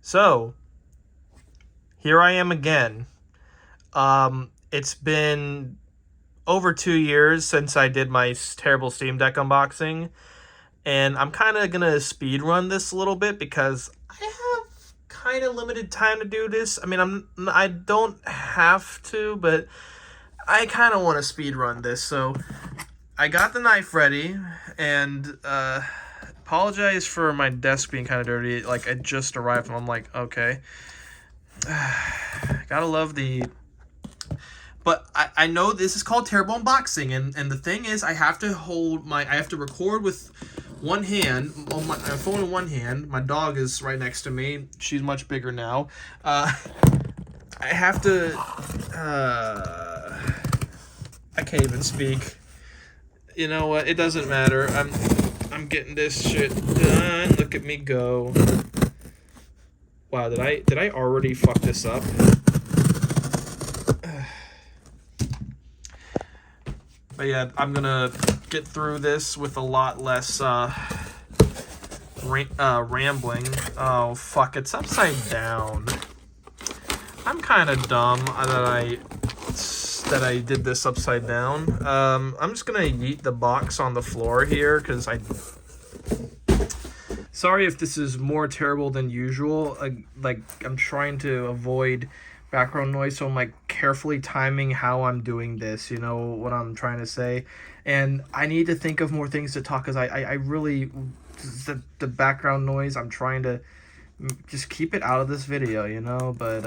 So, here I am again. It's been over 2 years since I did my terrible Steam Deck unboxing, and I'm kind of gonna speed run this a little bit because I have kind of limited time to do this. I mean, I don't have to, but I kind of want to speed run this. So, I got the knife ready, and apologize for my desk being kind of dirty. Like, I just arrived, and I'm like, okay. Gotta love the... But I know this is called terrible unboxing, and the thing is, I have to record with one hand, on my phone in one hand. My dog is right next to me. She's much bigger now. I have to, I can't even speak. You know what? It doesn't matter. I'm getting this shit done. Look at me go. Wow, did I already fuck this up? But yeah, I'm gonna get through this with a lot less rambling. Oh fuck, it's upside down. I'm kind of dumb that I did this upside down. I'm just gonna yeet the box on the floor here because sorry if this is more terrible than usual. Like I'm trying to avoid background noise, so I'm like carefully timing how I'm doing this, you know what I'm trying to say. And I need to think of more things to talk because I really, the background noise, I'm trying to just keep it out of this video, you know. But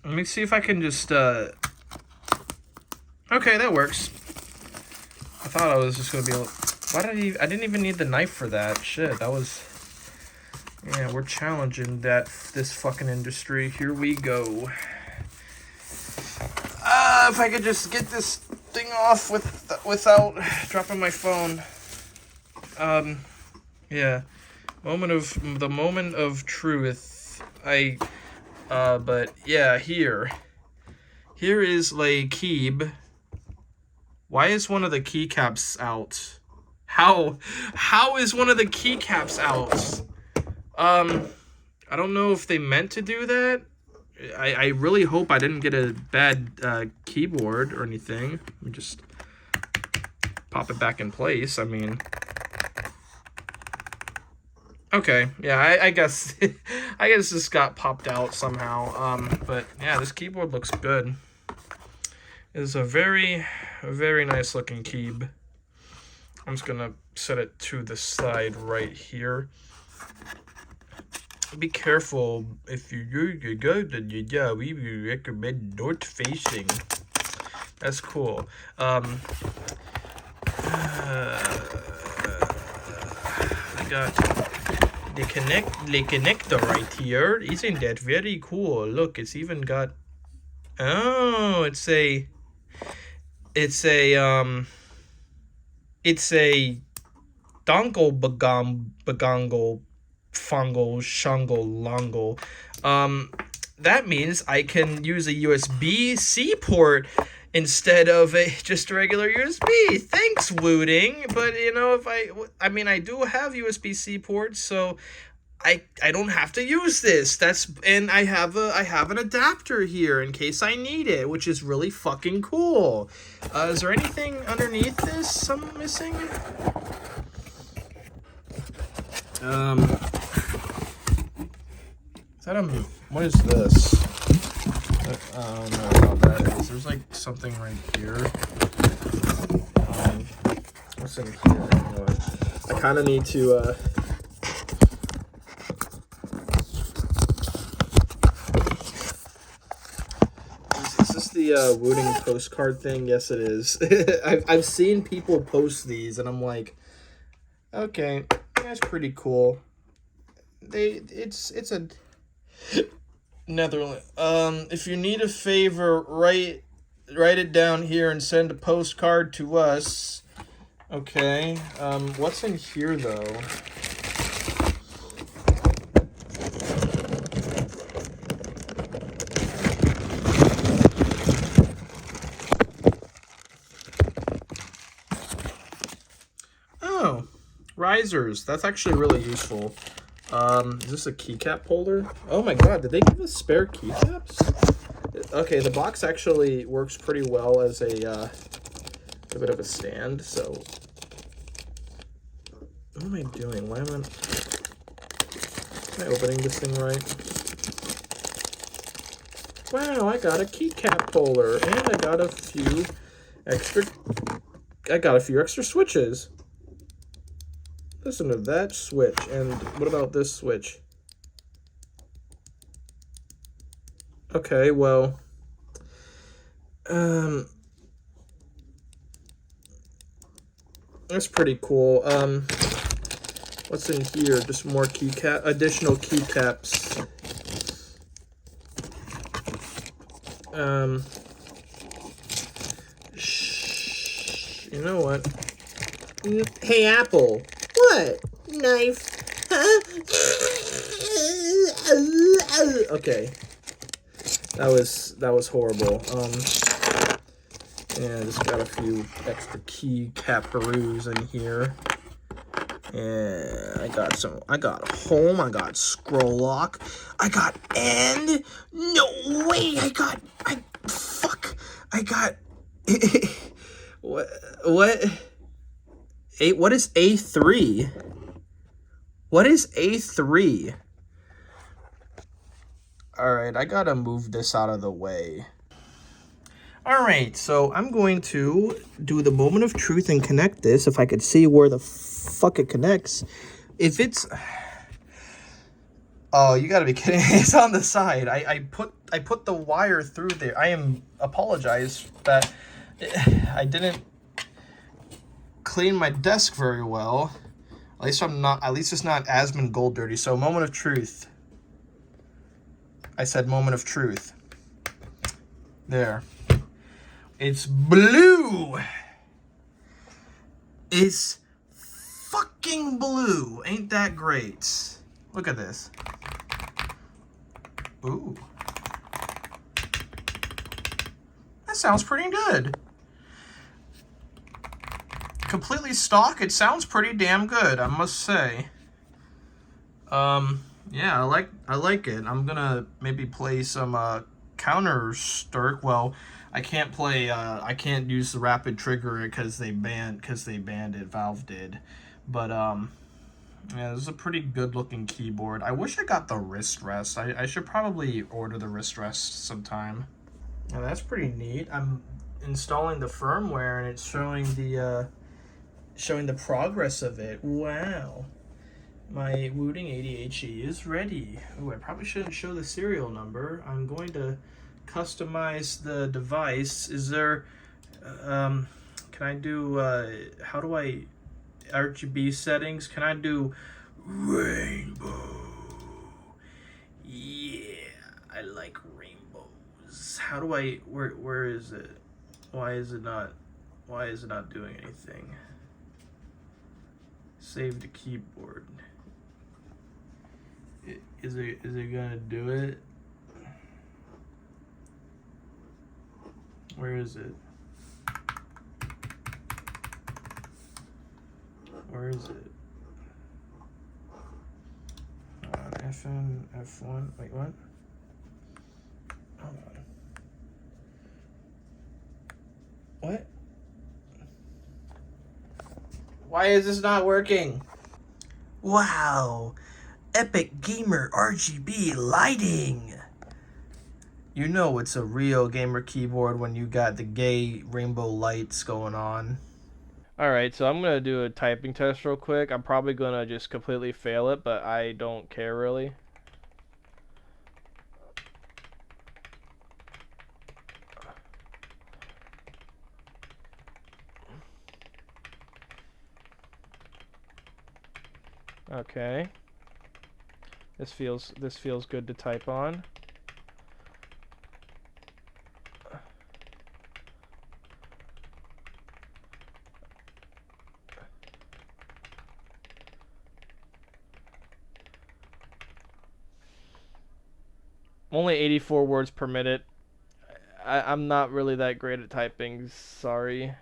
let me see if I can just okay, that works. I thought I was just gonna be able... I didn't even need the knife for that shit. That was... Yeah, we're challenging this fucking industry. Here we go. If I could just get this thing off without dropping my phone. Yeah. The moment of truth. But yeah, here is a keyb. Why is one of the keycaps out? How is one of the keycaps out? I don't know if they meant to do that. I really hope I didn't get a bad keyboard or anything. Let me just pop it back in place. I mean, okay, yeah, I guess I guess this got popped out somehow. But yeah, this keyboard looks good. It's a very nice looking keyb. I'm just gonna set it to the side right here. Be careful if you go to the job. We recommend north facing. That's cool. I got the connector right here. Isn't that very cool? Look, it's even got... Oh, it's a dongle bagongle fungal shungle longle. That means I can use a USB-C port instead of just a regular USB. Thanks, wooting. But you know, if I mean, I do have USB-C ports, so I don't have to use this. And I have an adapter here in case I need it, which is really fucking cool. Is there anything underneath this I'm missing? What is this? I don't know what that is. There's like something right here. What's in here? You know what? I kind of need to, Is this the wooting postcard thing? Yes, it is. I've seen people post these, and I'm like, okay, that's pretty cool. It's a Netherlands. If you need a favor, write it down here and send a postcard to us. Okay. What's in here though? Oh, risers. That's actually really useful. Is this a keycap holder? Oh my god, did they give us spare keycaps? Okay, the box actually works pretty well as a bit of a stand, so... What am I doing? Why am I opening this thing right? Wow, I got a keycap holder, and I got a few extra switches. Listen to that switch, and what about this switch? Okay, well, that's pretty cool. What's in here? Just more additional keycaps. You know what? Hey, Apple. What? Knife? Huh? Okay. That was horrible. Yeah, just got a few extra keycaparoos in here. And I got home, I got scroll lock, I got end. No way, I got what? What is A3? What is A3? Alright, I gotta move this out of the way. Alright, so I'm going to do the moment of truth and connect this, if I could see where the fuck it connects. If it's... Oh, you gotta be kidding. It's on the side. I put the wire through there. Apologize that I didn't clean my desk very well. At least it's not Asmon Gold dirty. So moment of truth. I said moment of truth. There. It's blue. It's fucking blue. Ain't that great? Look at this. Ooh. That sounds pretty good. Completely stock, it sounds pretty damn good, I must say. Yeah, I like it. I'm gonna maybe play some Counter-Strike. Well, I can't play I can't use the rapid trigger because they banned it. Valve did. But yeah, this is a pretty good looking keyboard. I wish I got the wrist rest. I should probably order the wrist rest sometime. Now that's pretty neat. I'm installing the firmware and it's showing the progress of it. Wow. My wooting ADHD is ready. Ooh, I probably shouldn't show the serial number. I'm going to customize the device. Is there, can I do, how do I, RGB settings? Can I do rainbow? Yeah, I like rainbows. How do I, where is it? Why is it not doing anything? Save the keyboard. Is it gonna do it? Where is it? Where is it? FN, F1, wait, what? Hold on. What? Why is this not working? Wow, Epic Gamer RGB lighting. You know it's a real gamer keyboard when you got the gay rainbow lights going on. Alright, so I'm going to do a typing test real quick. I'm probably going to just completely fail it, but I don't care really. Okay. This feels good to type on. Only 84 words per minute. I'm not really that great at typing, sorry.